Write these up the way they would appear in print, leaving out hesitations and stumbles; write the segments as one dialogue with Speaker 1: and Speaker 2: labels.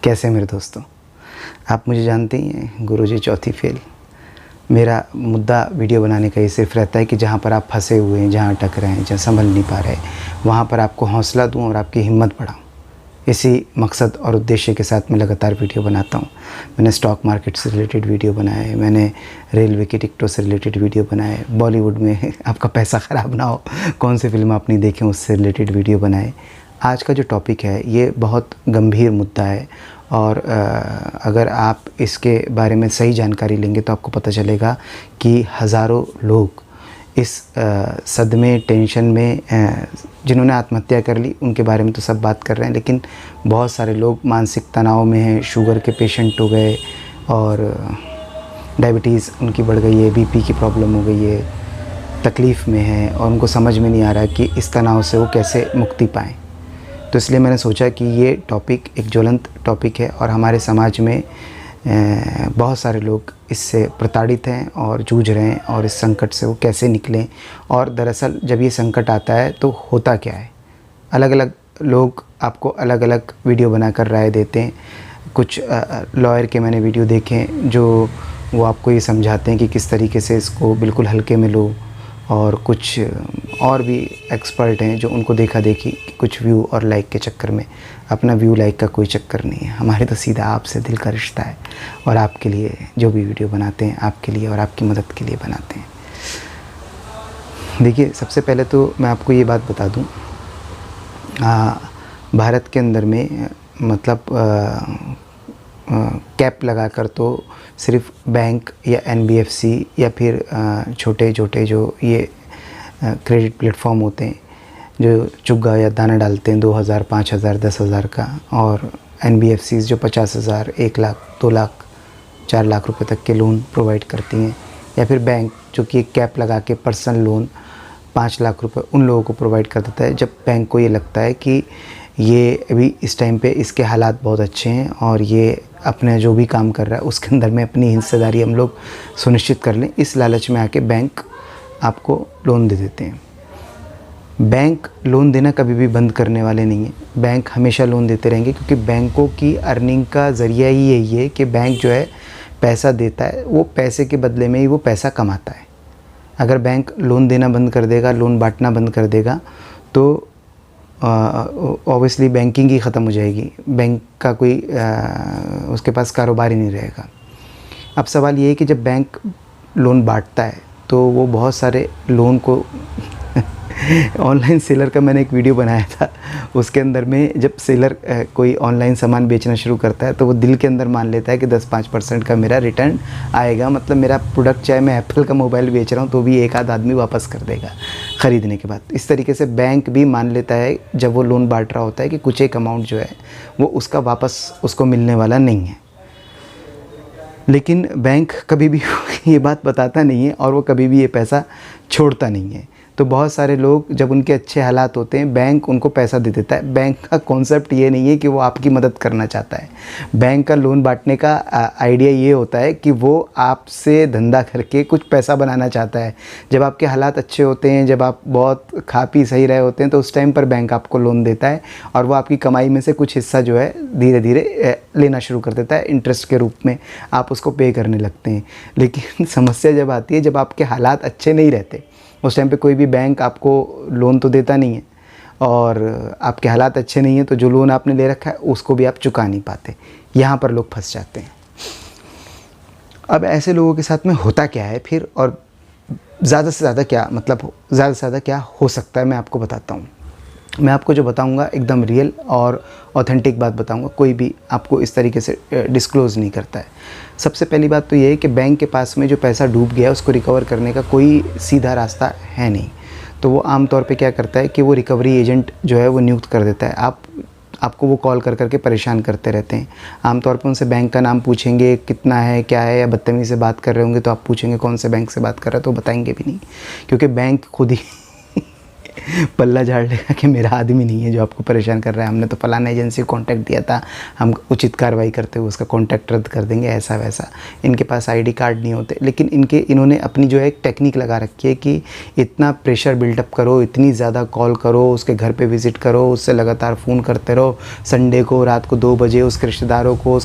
Speaker 1: कैसे मेरे दोस्तों, आप मुझे जानते ही हैं, गुरुजी चौथी फेल। मेरा मुद्दा वीडियो बनाने का ये सिर्फ रहता है कि जहाँ पर आप फंसे हुए हैं, जहाँ अटक रहे हैं, जहाँ संभल नहीं पा रहे, वहाँ पर आपको हौसला दूँ और आपकी हिम्मत बढ़ाऊँ। इसी मकसद और उद्देश्य के साथ मैं लगातार वीडियो बनाता हूँ। मैंने स्टॉक मार्केट से रिलेटेड वीडियो बनाए, मैंने रेलवे की टिकटों से रिलेटेड वीडियो बनाए, बॉलीवुड में आपका पैसा ख़राब ना हो, कौन सी फिल्म आप नहीं देखें, उससे रिलेटेड वीडियो बनाए। आज का जो टॉपिक है ये बहुत गंभीर मुद्दा है और अगर आप इसके बारे में सही जानकारी लेंगे तो आपको पता चलेगा कि हज़ारों लोग इस सदमे, टेंशन में जिन्होंने आत्महत्या कर ली उनके बारे में तो सब बात कर रहे हैं, लेकिन बहुत सारे लोग मानसिक तनाव में हैं, शुगर के पेशेंट हो गए और डायबिटीज़ उनकी बढ़ गई है, बीपी की प्रॉब्लम हो गई है, तकलीफ़ में है और उनको समझ में नहीं आ रहा कि इस तनाव से वो कैसे मुक्ति पाएँ। तो इसलिए मैंने सोचा कि ये टॉपिक एक ज्वलंत टॉपिक है और हमारे समाज में बहुत सारे लोग इससे प्रताड़ित हैं और जूझ रहे हैं और इस संकट से वो कैसे निकलें। और दरअसल जब ये संकट आता है तो होता क्या है, अलग अलग लोग आपको अलग अलग वीडियो बनाकर राय देते हैं। कुछ लॉयर के मैंने वीडियो देखे जो वो आपको ये समझाते हैं कि किस तरीके से इसको बिल्कुल हल्के में लो, और कुछ और भी एक्सपर्ट हैं जो उनको देखा देखी कुछ व्यू और लाइक के चक्कर में। अपना व्यू लाइक का कोई चक्कर नहीं है, हमारे तो सीधा आपसे दिल का रिश्ता है और आपके लिए जो भी वीडियो बनाते हैं आपके लिए और आपकी मदद के लिए बनाते हैं। देखिए, सबसे पहले तो मैं आपको ये बात बता दूं, भारत के अंदर में मतलब कैप लगाकर तो सिर्फ बैंक या एनबीएफसी या फिर छोटे छोटे जो ये क्रेडिट प्लेटफॉर्म होते हैं जो चुग्गा या दाना डालते हैं 2000, 5000, 10,000 का, और एनबीएफसीज़ जो 50,000, 1 लाख, 2 लाख, 4 लाख रुपए तक के लोन प्रोवाइड करती हैं, या फिर बैंक जो कि एक कैप लगा के पर्सनल लोन 5 लाख रुपए उन लोगों को प्रोवाइड कर देता है जब बैंक को ये लगता है कि ये अभी इस टाइम पे इसके हालात बहुत अच्छे हैं और ये अपने जो भी काम कर रहा है उसके अंदर में अपनी हिस्सेदारी हम लोग सुनिश्चित कर लें। इस लालच में आके बैंक आपको लोन दे देते हैं। बैंक लोन देना कभी भी बंद करने वाले नहीं है, बैंक हमेशा लोन देते रहेंगे, क्योंकि बैंकों की अर्निंग का ज़रिया ही यही है कि बैंक जो है पैसा देता है, वो पैसे के बदले में ही वो पैसा कमाता है। अगर बैंक लोन देना बंद कर देगा, लोन बांटना बंद कर देगा, तो ऑब्वियसली बैंकिंग ही ख़त्म हो जाएगी, बैंक का कोई उसके पास कारोबार ही नहीं रहेगा। अब सवाल ये है कि जब बैंक लोन बांटता है तो वो बहुत सारे लोन को ऑनलाइन सेलर का मैंने एक वीडियो बनाया था, उसके अंदर में जब सेलर कोई ऑनलाइन सामान बेचना शुरू करता है तो वो दिल के अंदर मान लेता है कि 10-5% का मेरा रिटर्न आएगा, मतलब मेरा प्रोडक्ट चाहे मैं एप्पल का मोबाइल बेच रहा हूँ तो भी एक आध आदमी वापस कर देगा ख़रीदने के बाद। इस तरीके से बैंक भी मान लेता है जब वो लोन बांट रहा होता है कि कुछ एक अमाउंट जो है वो उसका वापस उसको मिलने वाला नहीं है। लेकिन बैंक कभी भी ये बात बताता नहीं है और वो कभी भी ये पैसा छोड़ता नहीं है। तो बहुत सारे लोग जब उनके अच्छे हालात होते हैं बैंक उनको पैसा दे देता है। बैंक का कॉन्सेप्ट ये नहीं है कि वो आपकी मदद करना चाहता है। बैंक का लोन बांटने का आइडिया ये होता है कि वो आपसे धंधा करके कुछ पैसा बनाना चाहता है। जब आपके हालात अच्छे होते हैं, जब आप बहुत खा पी सही रहे होते हैं, तो उस टाइम पर बैंक आपको लोन देता है और वो आपकी कमाई में से कुछ हिस्सा जो है धीरे धीरे लेना शुरू कर देता है इंटरेस्ट के रूप में, आप उसको पे करने लगते हैं। लेकिन समस्या जब आती है जब आपके हालात अच्छे नहीं रहते, उस टाइम पे कोई भी बैंक आपको लोन तो देता नहीं है और आपके हालात अच्छे नहीं हैं तो जो लोन आपने ले रखा है उसको भी आप चुका नहीं पाते। यहाँ पर लोग फंस जाते हैं। अब ऐसे लोगों के साथ में होता क्या है फिर, और ज़्यादा से ज़्यादा क्या मतलब ज़्यादा से ज़्यादा क्या हो सकता है मैं आपको बताता हूँ। मैं आपको जो बताऊंगा एकदम रियल और ऑथेंटिक बात बताऊंगा, कोई भी आपको इस तरीके से डिस्क्लोज़ नहीं करता है। सबसे पहली बात तो ये है कि बैंक के पास में जो पैसा डूब गया उसको रिकवर करने का कोई सीधा रास्ता है नहीं। तो वो आम तौर पे क्या करता है कि वो रिकवरी एजेंट जो है वो नियुक्त कर देता है। आपको वो कॉल कर करके परेशान करते रहते हैं। आमतौर पर उनसे बैंक का नाम पूछेंगे, कितना है, क्या है, या बदतमीज़ी से बात कर रहे होंगे तो आप पूछेंगे कौन से बैंक से बात कर रहे हो, तो बताएंगे भी नहीं, क्योंकि बैंक खुद ही पल्ला झाड़ लेगा कि मेरा आदमी नहीं है जो आपको परेशान कर रहा है, हमने तो फलाना एजेंसी को कांटेक्ट दिया था, हम उचित कार्रवाई करते हुए उसका कांटेक्ट रद्द कर देंगे, ऐसा वैसा। इनके पास आईडी कार्ड नहीं होते, लेकिन इन्होंने अपनी जो है एक टेक्निक लगा रखी है कि इतना प्रेशर बिल्डअप करो, इतनी ज़्यादा कॉल करो, उसके घर पे विज़िट करो, उससे लगातार फ़ोन करते रहो, संडे को रात को 2 बजे उसके रिश्तेदारों को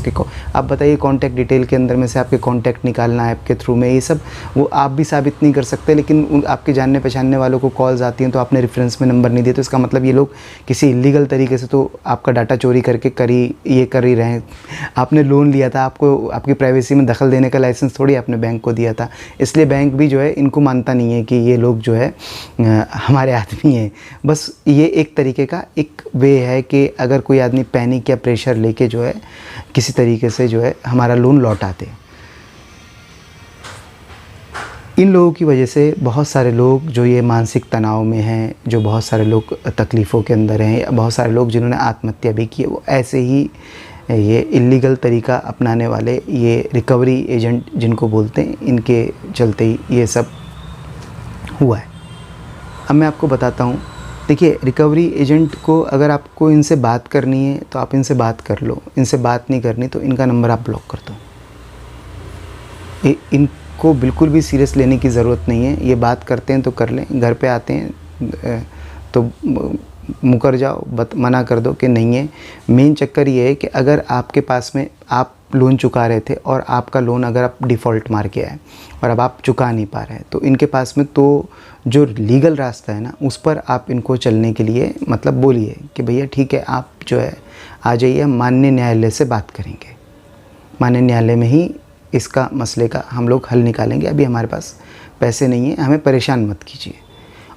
Speaker 1: आप बताइए कॉन्टैक्ट डिटेल के अंदर में से आपके कॉन्टैक्ट निकालना है ऐप के थ्रू में, ये सब वो आप भी साबित नहीं कर सकते, लेकिन आपके जानने पहचानने वालों को कॉल्स आती हैं तो आपने रेफरेंस में नंबर नहीं दिया, तो इसका मतलब ये लोग किसी इलीगल तरीके से तो आपका डाटा चोरी करके ये कर ही रहे हैं। आपने लोन लिया था, आपको आपकी प्राइवेसी में दखल देने का लाइसेंस थोड़ी आपने बैंक को दिया था, इसलिए बैंक भी जो है इनको मानता नहीं है कि ये लोग जो है हमारे आदमी हैं। बस ये एक तरीके का एक वे है कि अगर कोई आदमी पैनिक या प्रेशर लेके जो है किसी तरीके से जो है हमारा लोन लौटाते। इन लोगों की वजह से बहुत सारे लोग जो ये मानसिक तनाव में हैं, जो बहुत सारे लोग तकलीफ़ों के अंदर हैं, बहुत सारे लोग जिन्होंने आत्महत्या भी की, वो ऐसे ही ये इलीगल तरीका अपनाने वाले ये रिकवरी एजेंट जिनको बोलते हैं, इनके चलते ही ये सब हुआ है। अब मैं आपको बताता हूँ। देखिए, रिकवरी एजेंट को अगर आपको इनसे बात करनी है तो आप इनसे बात कर लो, इनसे बात नहीं करनी तो इनका नंबर आप ब्लॉक कर दो। इनको बिल्कुल भी सीरियस लेने की ज़रूरत नहीं है। ये बात करते हैं तो कर लें, घर पे आते हैं तो मुकर जाओ, मना कर दो कि नहीं है। मेन चक्कर ये है कि अगर आपके पास में आप लोन चुका रहे थे और आपका लोन अगर आप डिफ़ॉल्ट मार के आए और अब आप चुका नहीं पा रहे हैं, तो इनके पास में तो जो लीगल रास्ता है ना, उस पर आप इनको चलने के लिए मतलब बोलिए कि भैया ठीक है, आप जो है आ जाइए, हम माननीय न्यायालय से बात करेंगे, माननीय न्यायालय में ही इसका मसले का हम लोग हल निकालेंगे, अभी हमारे पास पैसे नहीं है, हमें परेशान मत कीजिए।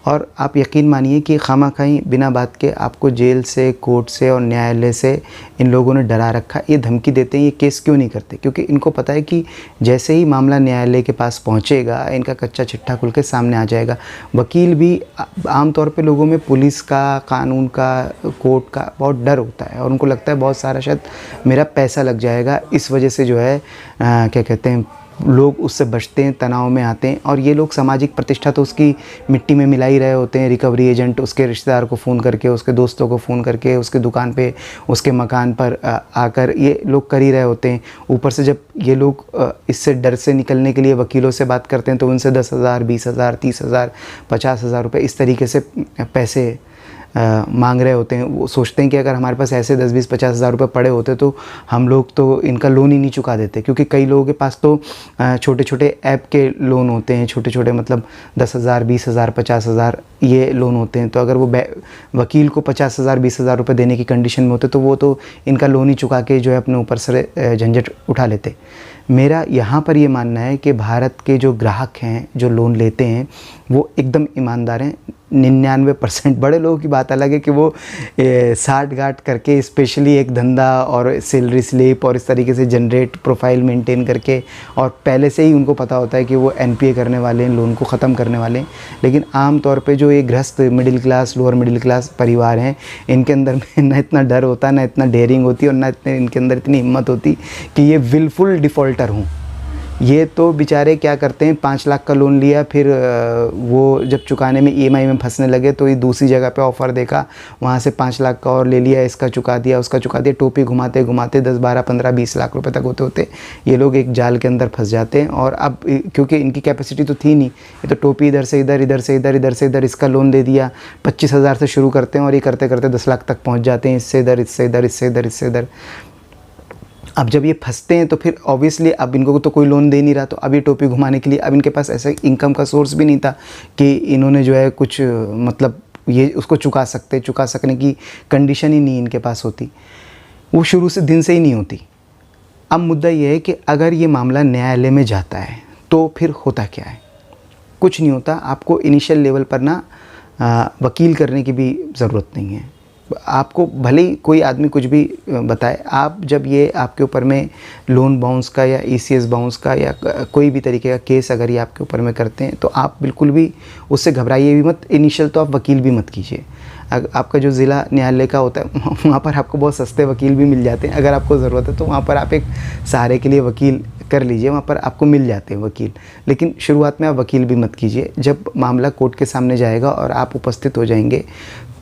Speaker 1: और आप यकीन मानिए कि खामख़ाई बिना बात के आपको जेल से, कोर्ट से और न्यायालय से इन लोगों ने डरा रखा। ये धमकी देते हैं, ये केस क्यों नहीं करते? क्योंकि इनको पता है कि जैसे ही मामला न्यायालय के पास पहुंचेगा, इनका कच्चा चिट्ठा खुल के सामने आ जाएगा। वकील भी आमतौर पे लोगों में पुलिस का, कानून का, कोर्ट का बहुत डर होता है और उनको लगता है बहुत सारा शायद मेरा पैसा लग जाएगा। इस वजह से जो है क्या कहते हैं, लोग उससे बचते हैं, तनाव में आते हैं। और ये लोग सामाजिक प्रतिष्ठा तो उसकी मिट्टी में मिला ही रहे होते हैं। रिकवरी एजेंट उसके रिश्तेदार को फ़ोन करके, उसके दोस्तों को फ़ोन करके, उसके दुकान पे, उसके मकान पर आकर ये लोग कर ही रहे होते हैं। ऊपर से जब ये लोग इससे डर से निकलने के लिए वकीलों से बात करते हैं तो उनसे 10,000, 20,000, 30,000, 50,000 रुपये इस तरीके से पैसे मांग रहे होते हैं। वो सोचते हैं कि अगर हमारे पास ऐसे 10, 20, 50,000 रुपये पड़े होते तो हम लोग तो इनका लोन ही नहीं चुका देते। क्योंकि कई लोगों के पास तो छोटे छोटे ऐप के लोन होते हैं, छोटे छोटे मतलब 10,000, 20,000, 50,000 ये लोन होते हैं। तो अगर वो वकील को 50,000, 20,000 रुपये देने की कंडीशन में होते तो वो तो इनका लोन ही चुका के जो है अपने ऊपर से झंझट उठा लेते। मेरा यहाँ पर ये मानना है कि भारत के जो ग्राहक हैं, जो लोन लेते हैं, वो एकदम ईमानदार हैं। 99%। बड़े लोगों की बात अलग है कि वो साठ गांठ करके स्पेशली एक धंधा और सैलरी स्लिप और इस तरीके से जनरेट प्रोफाइल मेंटेन करके, और पहले से ही उनको पता होता है कि वो एनपीए करने वाले हैं, लोन को ख़त्म करने वाले हैं। लेकिन आम तौर पे जो ये गृहस्थ middle class, lower middle class परिवार हैं, इनके अंदर में ना इतना डर होता, ना इतना डेयरिंग होती और ना इतने इनके अंदर इतनी हिम्मत होती कि ये विलफुल डिफ़ॉल्टर हों। ये तो बेचारे क्या करते हैं, 5 लाख का लोन लिया, फिर वो जब चुकाने में ईएमआई में फंसने लगे तो ये दूसरी जगह पे ऑफ़र देखा, वहाँ से 5 लाख का और ले लिया, इसका चुका दिया, उसका चुका दिया। टोपी घुमाते घुमाते 10, 12, 15, 20 लाख रुपए तक होते होते ये लोग एक जाल के अंदर फंस जाते हैं। और अब क्योंकि इनकी कैपेसिटी तो थी नहीं, ये तो टोपी इधर से इधर, इधर से इधर, इधर से इधर, इसका लोन दे दिया। 25,000 से शुरू करते हैं और ये करते करते 10 लाख तक पहुँच जाते हैं, इससे इधर, इससे इधर, इससे इधर, इससे इधर। अब जब ये फंसते हैं तो फिर ऑब्वियसली अब इनको तो कोई लोन दे नहीं रहा, तो अब ये टोपी घुमाने के लिए अब इनके पास ऐसा इनकम का सोर्स भी नहीं था कि इन्होंने जो है कुछ मतलब ये उसको चुका सकने की कंडीशन ही नहीं इनके पास होती, वो शुरू से दिन से ही नहीं होती। अब मुद्दा ये है कि अगर ये मामला न्यायालय में जाता है तो फिर होता क्या है? कुछ नहीं होता। आपको इनिशियल लेवल पर ना वकील करने की भी ज़रूरत नहीं है। आपको भले ही कोई आदमी कुछ भी बताए, आप जब ये आपके ऊपर में लोन बाउंस का या ईसीएस बाउंस का या कोई भी तरीके का केस अगर ये आपके ऊपर में करते हैं तो आप बिल्कुल भी उससे घबराइए भी मत। इनिशियल तो आप वकील भी मत कीजिए। आपका जो ज़िला न्यायालय का होता है वहाँ पर आपको बहुत सस्ते वकील भी मिल जाते हैं। अगर आपको ज़रूरत है तो वहाँ पर आप एक सहारे के लिए वकील कर लीजिए, वहाँ पर आपको मिल जाते हैं वकील। लेकिन शुरुआत में आप वकील भी मत कीजिए। जब मामला कोर्ट के सामने जाएगा और आप उपस्थित हो जाएंगे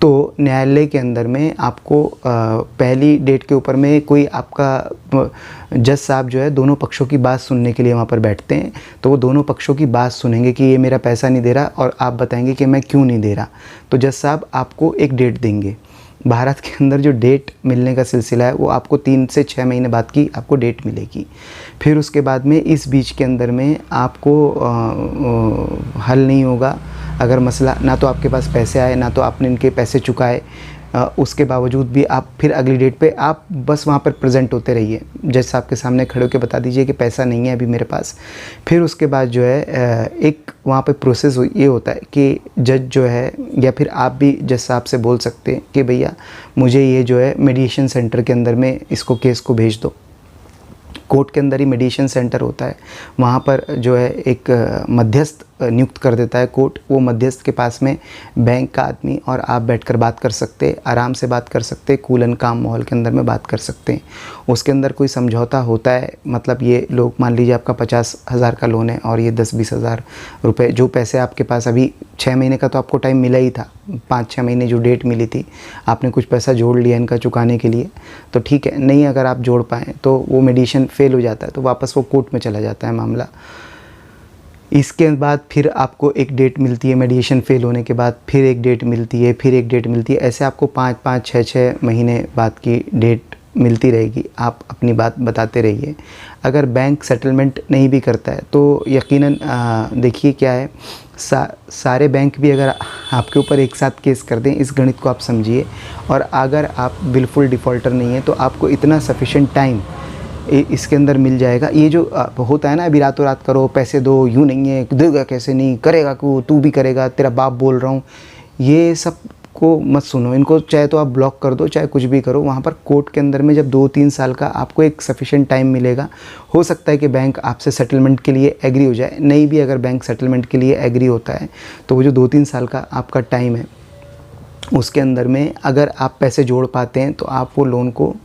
Speaker 1: तो न्यायालय के अंदर में आपको पहली डेट के ऊपर में कोई आपका जज साहब जो है दोनों पक्षों की बात सुनने के लिए वहाँ पर बैठते हैं। तो वो दोनों पक्षों की बात सुनेंगे कि ये मेरा पैसा नहीं दे रहा और आप बताएंगे कि मैं क्यों नहीं दे रहा। तो जज साहब आपको एक डेट देंगे। भारत के अंदर जो डेट मिलने का सिलसिला है वो आपको 3 से 6 महीने बाद की आपको डेट मिलेगी। फिर उसके बाद में इस बीच के अंदर में आपको हल नहीं होगा अगर मसला, ना तो आपके पास पैसे आए ना तो आपने इनके पैसे चुकाए, उसके बावजूद भी आप फिर अगली डेट पे आप बस वहाँ पर प्रेजेंट होते रहिए। जज साहब के सामने खड़े होकर बता दीजिए कि पैसा नहीं है अभी मेरे पास। फिर उसके बाद जो है एक वहाँ पे प्रोसेस ये होता है कि जज जो है या फिर आप भी जज साहब से बोल सकते हैं कि भैया मुझे ये जो है मीडिएशन सेंटर के अंदर में इसको केस को भेज दो। कोर्ट के अंदर ही मीडिएशन सेंटर होता है, वहाँ पर जो है एक मध्यस्थ नियुक्त कर देता है कोर्ट। वो मध्यस्थ के पास में बैंक का आदमी और आप बैठकर बात कर सकते हैं, आराम से बात कर सकते हैं, कूल एंड काम माहौल के अंदर में बात कर सकते हैं। उसके अंदर कोई समझौता होता है, मतलब ये लोग मान लीजिए आपका 50,000 का लोन है और ये 10-20 हज़ार रुपये, जो पैसे आपके पास अभी 6 महीने का तो आपको टाइम मिला ही था, 5-6 महीने जो डेट मिली थी, आपने कुछ पैसा जोड़ लिया इनका चुकाने के लिए तो ठीक है। नहीं अगर आप जोड़ पाएँ तो वो मेडिएशन फेल हो जाता है, तो वापस वो कोर्ट में चला जाता है मामला। इसके बाद फिर आपको एक डेट मिलती है, मेडिएशन फेल होने के बाद फिर एक डेट मिलती है, फिर एक डेट मिलती है, ऐसे आपको 5-5, 6-6 महीने बाद की डेट मिलती रहेगी। आप अपनी बात बताते रहिए। अगर बैंक सेटलमेंट नहीं भी करता है तो यकीनन देखिए क्या है, सारे बैंक भी अगर आपके ऊपर एक साथ केस कर दें, इस गणित को आप समझिए, और अगर आप बिल्कुल डिफ़ॉल्टर नहीं है तो आपको इतना सफिशेंट टाइम इसके अंदर मिल जाएगा। ये जो होता है ना अभी रातों रात करो पैसे दो, यूँ नहीं है, देगा कैसे नहीं, करेगा क्यों, तू भी करेगा, तेरा बाप बोल रहा हूँ, ये सब को मत सुनो। इनको चाहे तो आप ब्लॉक कर दो, चाहे कुछ भी करो। वहाँ पर कोर्ट के अंदर में जब 2-3 साल का आपको एक सफिशेंट टाइम मिलेगा, हो सकता है कि बैंक आपसे सेटलमेंट के लिए एग्री हो जाए। नहीं भी अगर बैंक सेटलमेंट के लिए एग्री होता है तो वो जो 2-3 साल का आपका टाइम है उसके अंदर में अगर आप पैसे जोड़ पाते हैं तो आप वो लोन को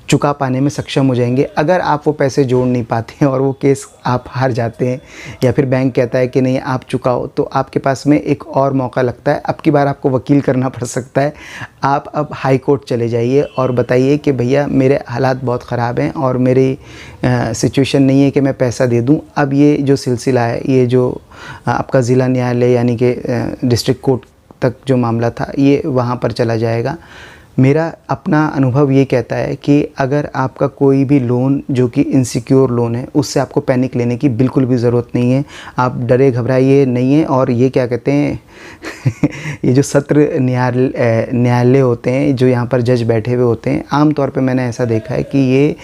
Speaker 1: चुका पाने में सक्षम हो जाएंगे। अगर आप वो पैसे जोड़ नहीं पाते हैं और वो केस आप हार जाते हैं या फिर बैंक कहता है कि नहीं आप चुकाओ, तो आपके पास में एक और मौका लगता है। अब की बार आपको वकील करना पड़ सकता है। आप अब हाई कोर्ट चले जाइए और बताइए कि भैया मेरे हालात बहुत ख़राब हैं और मेरी सिचुएशन नहीं है कि मैं पैसा दे दूं। अब ये जो सिलसिला है, ये जो आपका ज़िला न्यायालय यानी कि डिस्ट्रिक्ट कोर्ट तक जो मामला था, ये वहाँ पर चला जाएगा। मेरा अपना अनुभव ये कहता है कि अगर आपका कोई भी लोन जो कि इनसिक्योर लोन है, उससे आपको पैनिक लेने की बिल्कुल भी ज़रूरत नहीं है। आप डरे घबराइए नहीं है। और ये क्या कहते हैं ये जो सत्र न्यायालय होते हैं, जो यहाँ पर जज बैठे हुए होते हैं, आम तौर पे मैंने ऐसा देखा है कि ये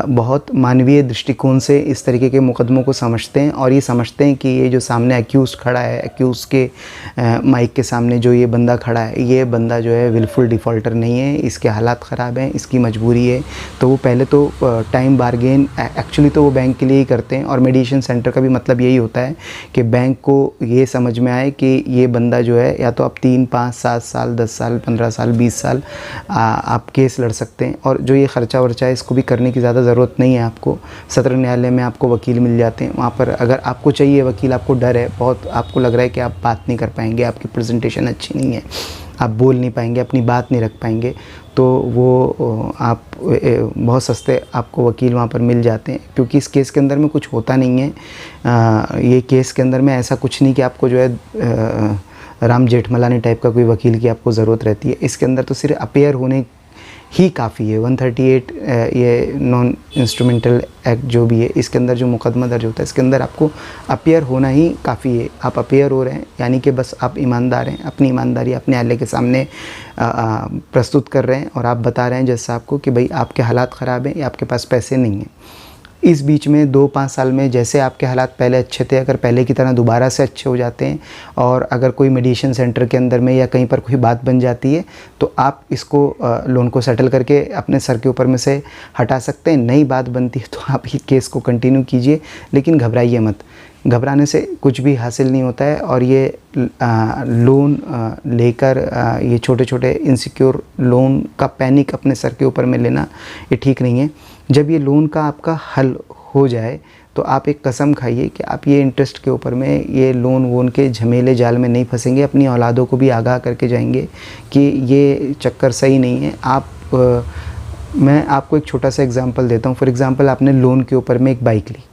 Speaker 1: बहुत मानवीय दृष्टिकोण से इस तरीके के मुकदमों को समझते हैं और ये समझते हैं कि ये जो सामने एक्यूज़ खड़ा है, एक्यूज़ के माइक के सामने जो ये बंदा खड़ा है, ये बंदा जो है विलफुल डिफ़ॉल्टर नहीं है, इसके हालात ख़राब हैं, इसकी मजबूरी है। तो वो पहले तो टाइम बारगेन एक्चुअली तो वो बैंक के लिए ही करते हैं। और मेडिएशन सेंटर का भी मतलब यही होता है कि बैंक को ये समझ में आए कि ये बंदा जो है, या तो आप 3, 5, 7 साल, 10 साल, 15 साल, 20 साल आप केस लड़ सकते हैं। और जो ये ख़र्चा वर्चा है, इसको भी करने की ज़्यादा ज़रूरत नहीं है आपको। सत्र न्यायालय में आपको वकील मिल जाते हैं। वहाँ पर अगर आपको चाहिए वकील, आपको डर है बहुत, आपको लग रहा है कि आप बात नहीं कर पाएंगे, आपकी प्रेजेंटेशन अच्छी नहीं है, आप बोल नहीं पाएंगे, अपनी बात नहीं रख पाएंगे, तो वो आप बहुत सस्ते आपको वकील वहाँ पर मिल जाते हैं। क्योंकि इस केस के अंदर में कुछ होता नहीं है। ये केस के अंदर में ऐसा कुछ नहीं कि आपको जो है राम जेठमलानी टाइप का कोई वकील की आपको ज़रूरत रहती है। इसके अंदर तो सिर्फ अपेयर होने ही काफ़ी है। 138 ये नॉन इंस्ट्रूमेंटल एक्ट जो भी है, इसके अंदर जो मुकदमा दर्ज होता है, इसके अंदर आपको अपेयर होना ही काफ़ी है। आप अपेयर हो रहे हैं यानी कि बस आप ईमानदार हैं, अपनी ईमानदारी अपने न्यायालय के सामने प्रस्तुत कर रहे हैं और आप बता रहे हैं जज साहब को कि भाई आपके हालात ख़राब हैं या आपके पास पैसे नहीं हैं। इस बीच में 2-5 साल में जैसे आपके हालात पहले अच्छे थे, अगर पहले की तरह दोबारा से अच्छे हो जाते हैं और अगर कोई मेडिएशन सेंटर के अंदर में या कहीं पर कोई बात बन जाती है, तो आप इसको लोन को सेटल करके अपने सर के ऊपर में से हटा सकते हैं। नई बात बनती है तो आप ही केस को कंटिन्यू कीजिए, लेकिन घबराइए मत। घबराने से कुछ भी हासिल नहीं होता है। और ये लोन लेकर ये छोटे छोटे इनसिक्योर लोन का पैनिक अपने सर के ऊपर में लेना ये ठीक नहीं है। जब ये लोन का आपका हल हो जाए तो आप एक कसम खाइए कि आप ये इंटरेस्ट के ऊपर में ये लोन वोन के झमेले जाल में नहीं फंसेंगे, अपनी औलादों को भी आगाह करके जाएंगे कि ये चक्कर सही नहीं है। मैं आपको एक छोटा सा एग्जांपल देता हूँ। फॉर एग्जांपल, आपने लोन के ऊपर में एक बाइक ली,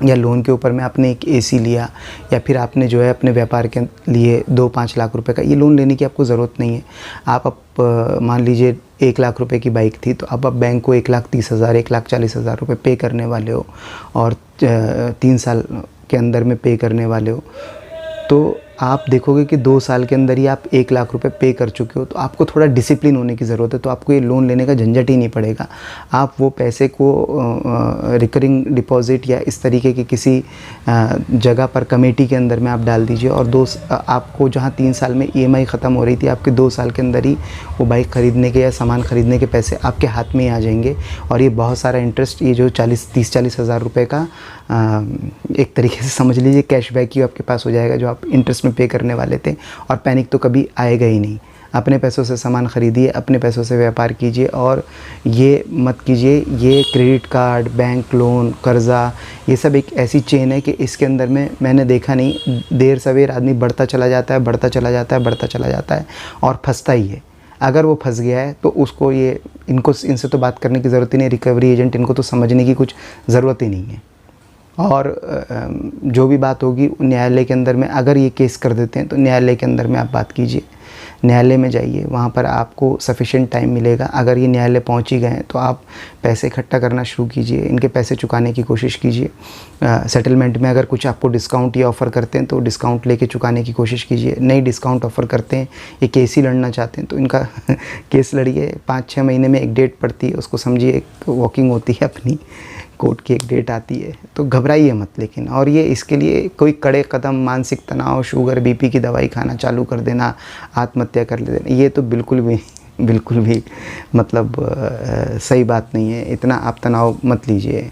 Speaker 1: या लोन के ऊपर में आपने एक एसी लिया, या फिर आपने जो है अपने व्यापार के लिए 2-5 लाख रुपए का, ये लोन लेने की आपको ज़रूरत नहीं है। आप मान लीजिए 1 लाख रुपए की बाइक थी, तो अब आप बैंक को 1,30,000 1,40,000 रुपये पे करने वाले हो, और 3 साल के अंदर में पे करने वाले हो। तो आप देखोगे कि 2 साल के अंदर ही आप 1 लाख रुपए पे कर चुके हो। तो आपको थोड़ा डिसिप्लिन होने की ज़रूरत है, तो आपको ये लोन लेने का झंझट ही नहीं पड़ेगा। आप वो पैसे को रिकरिंग डिपॉज़िट या इस तरीके की किसी जगह पर कमेटी के अंदर में आप डाल दीजिए, और आपको जहाँ 3 साल में EMI ख़त्म हो रही थी, आपके 2 साल के अंदर ही वो बाइक ख़रीदने के या सामान ख़रीदने के पैसे आपके हाथ में ही आ जाएंगे। और ये बहुत सारा इंटरेस्ट, ये जो 30-40 हज़ार रुपये का एक तरीके से समझ लीजिए कैशबैक ही आपके पास हो जाएगा, जो आप इंटरेस्ट में पे करने वाले थे। और पैनिक तो कभी आएगा ही नहीं। अपने पैसों से सामान ख़रीदिए, अपने पैसों से व्यापार कीजिए, और ये मत कीजिए, ये क्रेडिट कार्ड, बैंक लोन, कर्ज़ा, ये सब एक ऐसी चेन है कि इसके अंदर में मैंने देखा नहीं, देर सवेर आदमी बढ़ता चला जाता है, बढ़ता चला जाता है, बढ़ता चला जाता है, और फंसता ही है। अगर वो फंस गया है तो उसको इनसे तो बात करने की ज़रूरत ही नहीं, रिकवरी एजेंट, इनको तो समझने की कुछ ज़रूरत ही नहीं है। और जो भी बात होगी न्यायालय के अंदर में, अगर ये केस कर देते हैं तो न्यायालय के अंदर में आप बात कीजिए, न्यायालय में जाइए, वहाँ पर आपको सफिशिएंट टाइम मिलेगा। अगर ये न्यायालय पहुँच ही गए हैं तो आप पैसे इकट्ठा करना शुरू कीजिए, इनके पैसे चुकाने की कोशिश कीजिए। सेटलमेंट में अगर कुछ आपको डिस्काउंट या ऑफ़र करते हैं तो डिस्काउंट लेके चुकाने की कोशिश कीजिए। नहीं डिस्काउंट ऑफ़र करते हैं, ये केस ही लड़ना चाहते हैं, तो इनका केस लड़िए। 5-6 महीने में एक डेट पड़ती है, उसको समझिए एक वॉकिंग होती है अपनी, कोर्ट की एक डेट आती है, तो घबराइए मत। लेकिन और ये इसके लिए कोई कड़े कदम, मानसिक तनाव, शुगर BP की दवाई खाना चालू कर देना, आत्महत्या कर लेना, ये तो बिल्कुल भी मतलब सही बात नहीं है। इतना आप तनाव मत लीजिए,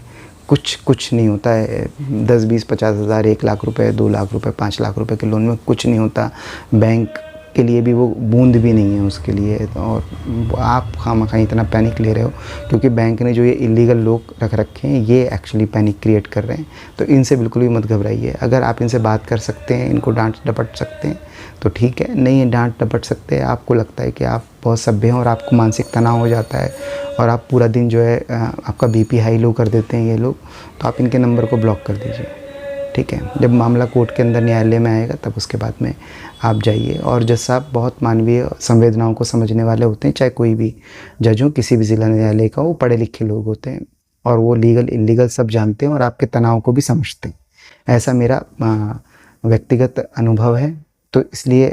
Speaker 1: कुछ नहीं होता है। 10-20-50 हज़ार, 1 लाख रुपए, 2 लाख रुपए, 5 लाख रुपए के लोन में कुछ नहीं होता। बैंक के लिए भी वो बूंद भी नहीं है उसके लिए। और आप खामखा इतना पैनिक ले रहे हो, क्योंकि बैंक ने जो ये इलीगल लोग रख रखे हैं, ये एक्चुअली पैनिक क्रिएट कर रहे हैं। तो इनसे बिल्कुल भी मत घबराइए। अगर आप इनसे बात कर सकते हैं, इनको डांट डपट सकते हैं तो ठीक है, नहीं डांट डपट सकते हैं, आपको लगता है कि आप बहुत सभ्य हैं और आपको मानसिक तनाव हो जाता है और आप पूरा दिन जो है आपका BP हाई लो कर देते हैं ये लोग, तो आप इनके नंबर को ब्लॉक कर दीजिए, ठीक है। जब मामला कोर्ट के अंदर न्यायालय में आएगा तब उसके बाद में आप जाइए। और जज साहब बहुत मानवीय संवेदनाओं को समझने वाले होते हैं, चाहे कोई भी जज हो, किसी भी ज़िला न्यायालय का, वो पढ़े लिखे लोग होते हैं और वो लीगल इलीगल सब जानते हैं और आपके तनाव को भी समझते हैं। ऐसा मेरा व्यक्तिगत अनुभव है, तो इसलिए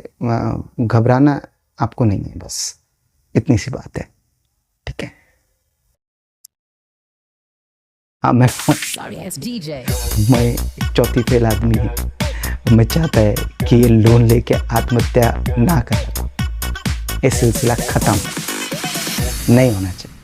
Speaker 1: घबराना आपको नहीं है, बस इतनी सी बात है, ठीक है। हाँ, मैं चौथी फेल आदमी हूँ। मैं चाहता है कि ये लोन लेके आत्महत्या ना कर, ये सिलसिला ख़त्म नहीं होना चाहिए।